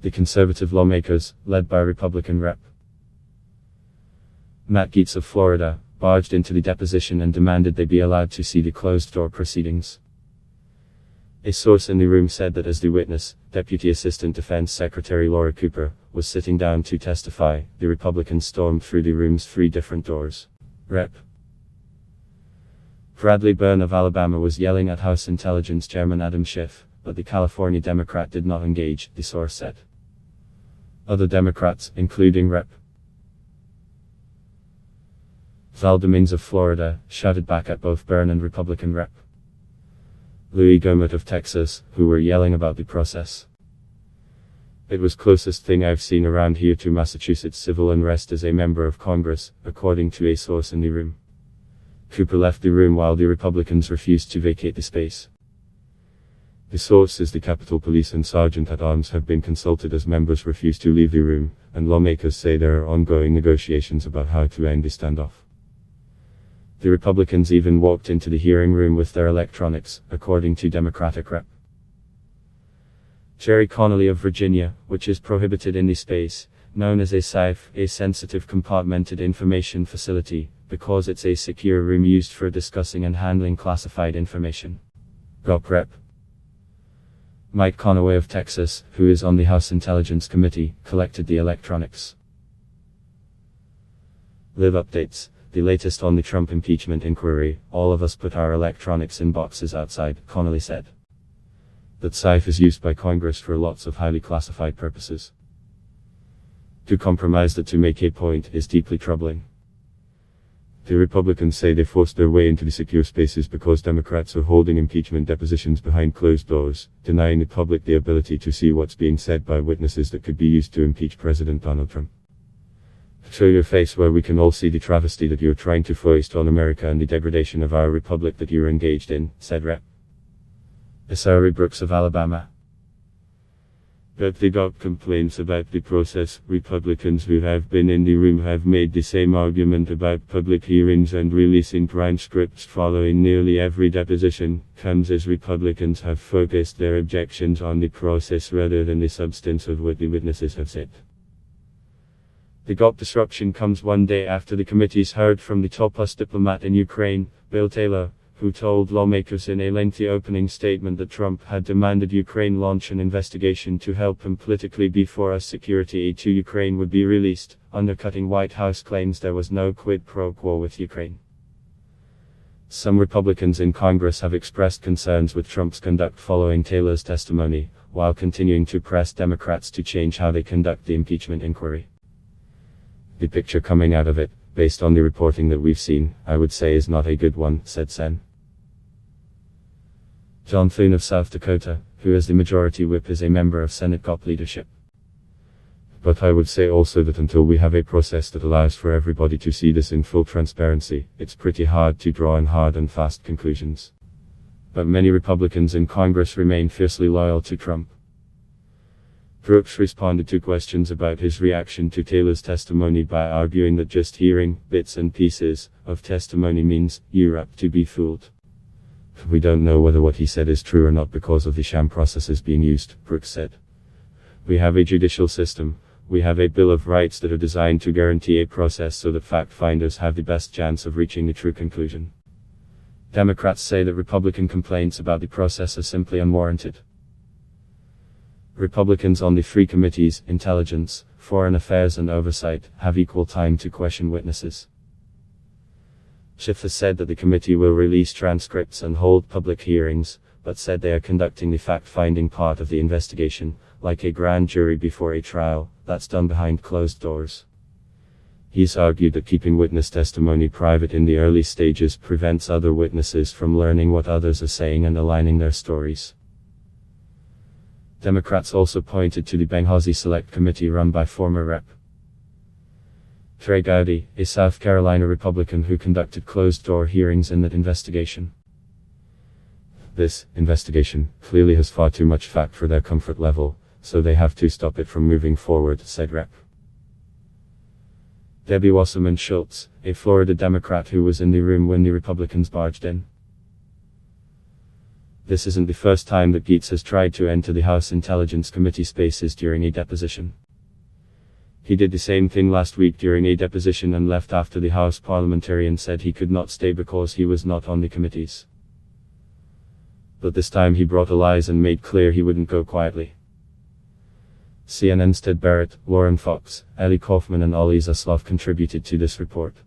The conservative lawmakers, led by Republican Rep. Gaetz of Florida, barged into the deposition and demanded they be allowed to see the closed-door proceedings. A source in the room said that as the witness, Deputy Assistant Defense Secretary Laura Cooper, was sitting down to testify, the Republicans stormed through the room's 3 different doors. Rep. Bradley Byrne of Alabama was yelling at House Intelligence Chairman Adam Schiff, but the California Democrat did not engage, the source said. Other Democrats, including Rep. Gaetz of Florida, shouted back at both Byrne and Republican Rep. Louis Gohmert of Texas, who were yelling about the process. It was closest thing I've seen around here to Massachusetts civil unrest as a member of Congress, according to a source in the room. Cooper left the room while the Republicans refused to vacate the space. The source is the Capitol Police and Sergeant-at-Arms have been consulted as members refuse to leave the room, and lawmakers say there are ongoing negotiations about how to end the standoff. The Republicans even walked into the hearing room with their electronics, according to Democratic Rep. Jerry Connolly of Virginia, which is prohibited in the space, known as a SCIF, a sensitive compartmented information facility, because it's a secure room used for discussing and handling classified information. Rep. Mike Conaway of Texas, who is on the House Intelligence Committee, collected the electronics. Live updates. The latest on the Trump impeachment inquiry, all of us put our electronics in boxes outside, Connolly said. That SCIF is used by Congress for lots of highly classified purposes. To compromise that to make a point is deeply troubling. The Republicans say they forced their way into the secure spaces because Democrats are holding impeachment depositions behind closed doors, denying the public the ability to see what's being said by witnesses that could be used to impeach President Donald Trump. Show your face where we can all see the travesty that you're trying to foist on America and the degradation of our republic that you're engaged in, said Rep. Isari Brooks of Alabama. But they got complaints about the process. Republicans who have been in the room have made the same argument about public hearings and releasing transcripts following nearly every deposition, comes as Republicans have focused their objections on the process rather than the substance of what the witnesses have said. The GOP disruption comes one day after the committees heard from the top-us diplomat in Ukraine, Bill Taylor, who told lawmakers in a lengthy opening statement that Trump had demanded Ukraine launch an investigation to help him politically before a security aid to Ukraine would be released, undercutting White House claims there was no quid pro quo with Ukraine. Some Republicans in Congress have expressed concerns with Trump's conduct following Taylor's testimony, while continuing to press Democrats to change how they conduct the impeachment inquiry. The picture coming out of it, based on the reporting that we've seen, I would say is not a good one, said Sen. John Thune of South Dakota, who is the majority whip, is a member of Senate GOP leadership. But I would say also that until we have a process that allows for everybody to see this in full transparency, it's pretty hard to draw in hard and fast conclusions. But many Republicans in Congress remain fiercely loyal to Trump. Brooks responded to questions about his reaction to Taylor's testimony by arguing that just hearing bits and pieces of testimony means you're apt to be fooled. We don't know whether what he said is true or not because of the sham processes being used, Brooks said. We have a judicial system, we have a Bill of Rights that are designed to guarantee a process so that fact-finders have the best chance of reaching the true conclusion. Democrats say that Republican complaints about the process are simply unwarranted. Republicans on the 3 committees, Intelligence, Foreign Affairs and Oversight, have equal time to question witnesses. Schiff has said that the committee will release transcripts and hold public hearings, but said they are conducting the fact-finding part of the investigation, like a grand jury before a trial, that's done behind closed doors. He's argued that keeping witness testimony private in the early stages prevents other witnesses from learning what others are saying and aligning their stories. Democrats also pointed to the Benghazi Select Committee run by former Rep. Trey Gowdy, a South Carolina Republican who conducted closed-door hearings in that investigation. This investigation clearly has far too much fact for their comfort level, so they have to stop it from moving forward, said Rep. Debbie Wasserman Schultz, a Florida Democrat who was in the room when the Republicans barged in. This isn't the first time that Gaetz has tried to enter the House Intelligence Committee spaces during a deposition. He did the same thing last week during a deposition and left after the House parliamentarian said he could not stay because he was not on the committees. But this time he brought lies and made clear he wouldn't go quietly. CNN's Ted Barrett, Lauren Fox, Ellie Kaufman and Ollie Zaslav contributed to this report.